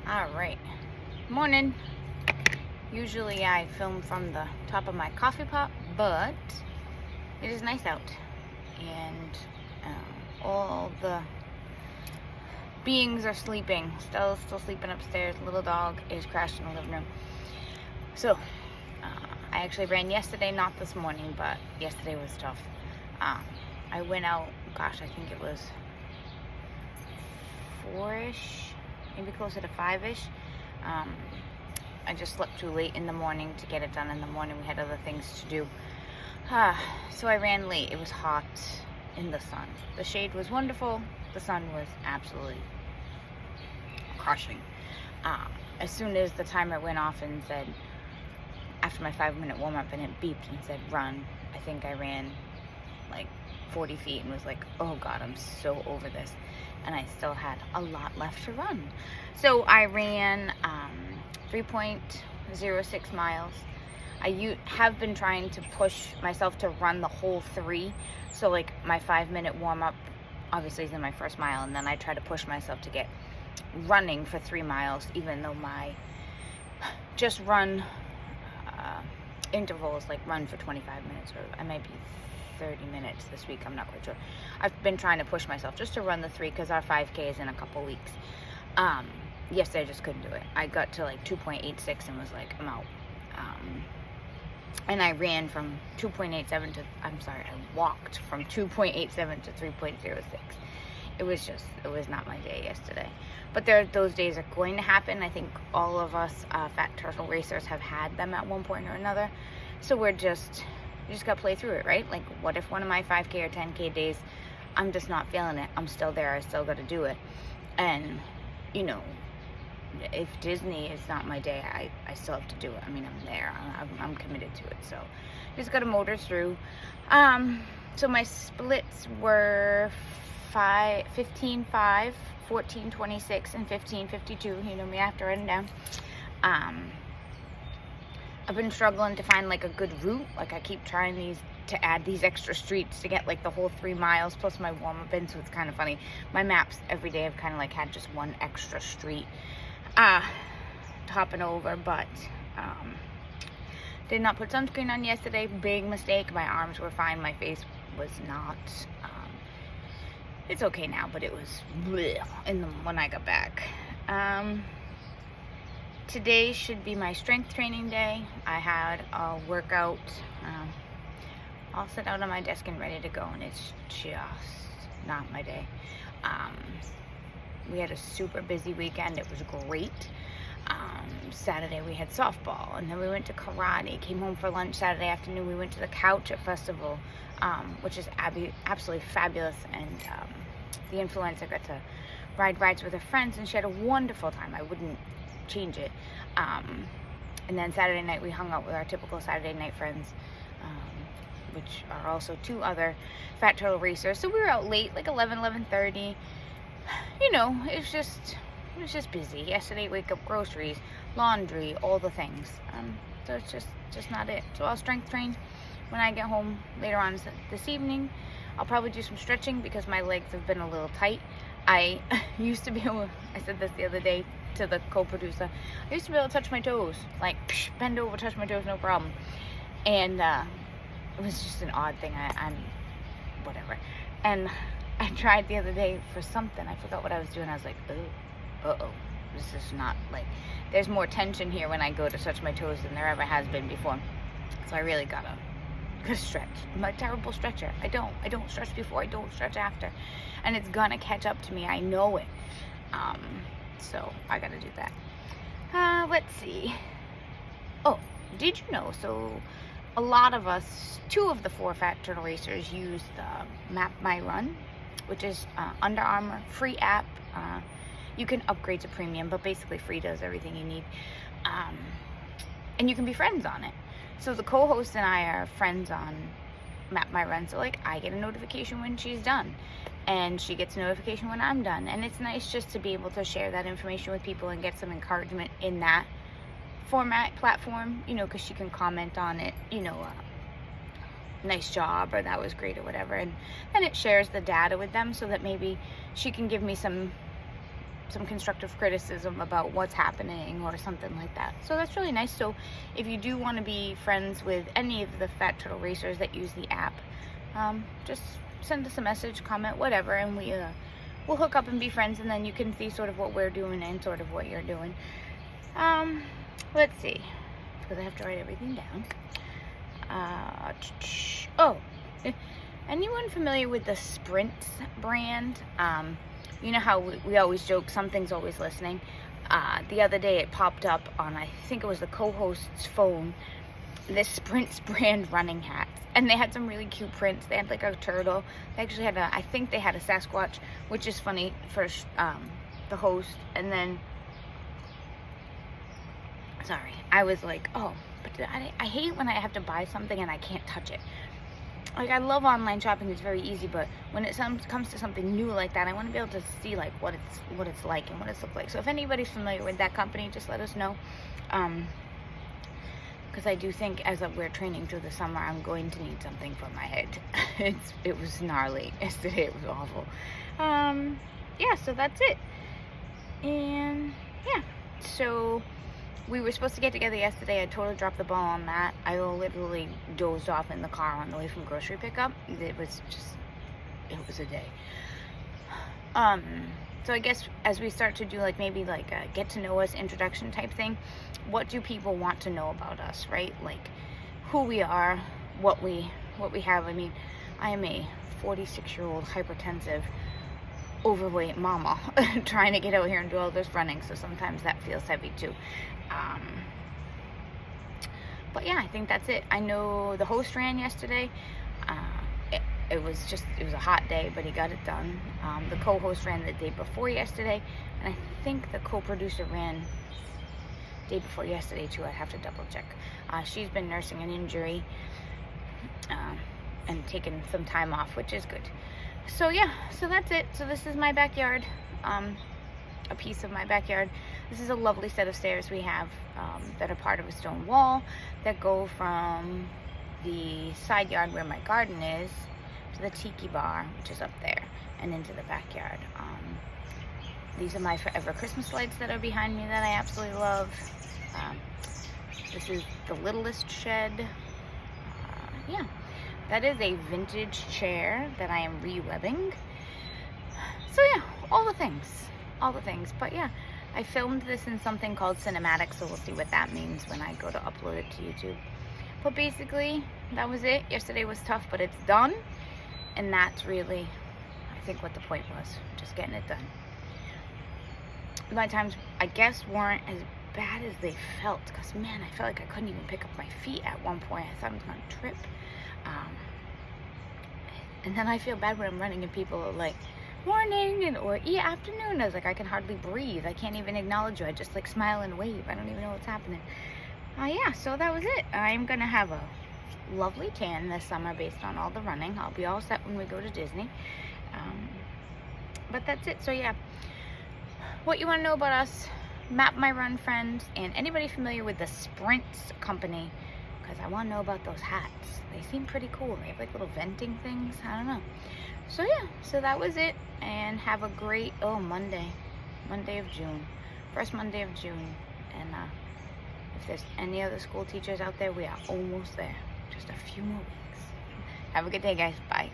Alright, morning. Usually I film from the top of my coffee pot, but it is nice out. And all the beings are sleeping. Stella's still sleeping upstairs. Little dog is crashed in the living room. So, I actually ran yesterday, not this morning, but yesterday was tough. I went out, I think it was 4-ish, maybe closer to 5-ish. I just slept too late in the morning to get it done in the morning. We had other things to do. So I ran late. It was hot in the sun. The shade was wonderful. The sun was absolutely crushing. As soon as the timer went off and said, after my 5-minute warm-up, and it beeped and said run, I think I ran like 40 feet and was like, oh God, I'm so over this. And I still had a lot left to run. So I ran 3.06 miles. I have been trying to push myself to run the whole 3. So like my 5-minute warm-up obviously is in my first mile, and then I try to push myself to get running for 3 miles, even though my just run intervals, like run for 25 minutes, or I might be 30 minutes this week, I'm not quite sure. I've been trying to push myself just to run the 3 because our 5K is in a couple weeks. Yesterday I just couldn't do it. I got to like 2.86 and was like, I'm out. And I ran from 2.87 to, I walked from 2.87 to 3.06. It was not my day yesterday. But those days are going to happen. I think all of us Fat Turtle racers have had them at one point or another. So you just got to play through it, right? Like, what if one of my 5K or 10K days, I'm just not feeling it. I'm still there. I still got to do it. And, you know, if Disney is not my day, I still have to do it. I mean, I'm there. I'm committed to it. So just got to motor through. So my splits were 15.5, 14.26, and 15.52. You know me, I have to write them down. I've been struggling to find like a good route. Like, I keep trying to add these extra streets to get like the whole 3 miles plus my warm-up in. So it's kind of funny. My maps every day have kind of like had just one extra street hopping over, but did not put sunscreen on yesterday. Big mistake. My arms were fine. My face was not. It's okay now, but it was bleh when I got back. Today should be my strength training day. I had a workout all set out on my desk and ready to go, and it's just not my day. We had a super busy weekend. It was great. Saturday we had softball, and then we went to karate. Came home for lunch Saturday afternoon. We went to the Couch at Festival, which is absolutely fabulous, and the influencer got to ride rides with her friends, and she had a wonderful time. I wouldn't change it. And then Saturday night we hung out with our typical Saturday night friends, which are also 2 other Fat Turtle racers. So we were out late, like 11:30. You know, it was just busy. Yesterday, wake up, groceries, laundry, all the things. So it's just not it. So I'll strength train when I get home later on this evening. I'll probably do some stretching because my legs have been a little tight. I used to be able, I said this the other day to the co-producer, I used to be able to touch my toes, like bend over, touch my toes, no problem. And it was just an odd thing. I'm whatever. And I tried the other day for something. I forgot what I was doing. I was like, uh-oh. This is not, like, there's more tension here when I go to touch my toes than there ever has been before. So I really gotta stretch. I'm a terrible stretcher. I don't stretch before. I don't stretch after. And it's gonna catch up to me. I know it. So I gotta do that. Let's see. Oh, did you know? So a lot of us, 2 of the 4 Fat Turtle racers use the Map My Run, which is Under Armour, free app. You can upgrade to premium, but basically free does everything you need. And you can be friends on it. So the co-host and I are friends on Map My Run. So like, I get a notification when she's done, and she gets a notification when I'm done. And it's nice just to be able to share that information with people and get some encouragement in that platform, you know, because she can comment on it, you know, nice job, or that was great, or whatever. And then it shares the data with them so that maybe she can give me some some constructive criticism about what's happening or something like that. So that's really nice. So if you do want to be friends with any of the Fat Turtle racers that use the app, just send us a message, comment, whatever, and we'll hook up and be friends, and then you can see sort of what we're doing and sort of what you're doing. Let's see, because I have to write everything down. Anyone familiar with the Sprints brand? You know how we always joke, something's always listening. The other day it popped up on, I think it was the co-host's phone, this Sprints brand running hats. And they had some really cute prints. They had like a turtle. They actually had I think they had a Sasquatch, which is funny for the host. And then, sorry, I was like, oh, but I hate when I have to buy something and I can't touch it. Like, I love online shopping, it's very easy, but when it comes to something new like that, I want to be able to see like what it's like and what it's look like. So if anybody's familiar with that company, just let us know. Because I do think as we're training through the summer, I'm going to need something for my head. It was gnarly yesterday. It was awful. Yeah, so that's it. And yeah, so we were supposed to get together yesterday. I totally dropped the ball on that. I literally dozed off in the car on the way from grocery pickup. It was a day. So I guess as we start to do like maybe like a get to know us introduction type thing, what do people want to know about us, right? Like who we are, what we have. I mean, I am a 46-year-old hypertensive, overweight mama trying to get out here and do all this running, so sometimes that feels heavy too. But yeah, I think that's it. I know the host ran yesterday. It was a hot day, but he got it done. The co-host ran the day before yesterday, and I think the co-producer ran day before yesterday too. I'd have to double check. She's been nursing an injury and taking some time off, which is good. So yeah, so that's it. So this is my backyard, a piece of my backyard. This is a lovely set of stairs we have that are part of a stone wall that go from the side yard where my garden is to the tiki bar, which is up there, and into the backyard. These are my forever Christmas lights that are behind me that I absolutely love. This is the littlest shed. Yeah, that is a vintage chair that I am re-webbing. So yeah, all the things. But yeah, I filmed this in something called cinematic, so we'll see what that means when I go to upload it to YouTube. But basically, that was it. Yesterday was tough, but it's done. And that's really, I think, what the point was. Just getting it done. My times, I guess, weren't as bad as they felt. Because, man, I felt like I couldn't even pick up my feet at one point. I thought I was going to trip. And then I feel bad when I'm running and people are like, morning, or afternoon. I was like, I can hardly breathe. I can't even acknowledge you. I just like smile and wave. I don't even know what's happening. Yeah, so that was it. I'm gonna have a lovely tan this summer based on all the running. I'll be all set when we go to Disney. But that's it. So yeah, what you want to know about us, Map My Run friends, and anybody familiar with the Sprints company, because I want to know about those hats. They seem pretty cool. They have like little venting things. I don't know. So yeah, so that was it, and have a great, Monday of June, first Monday of June, and if there's any other school teachers out there, we are almost there, just a few more weeks. Have a good day, guys. Bye.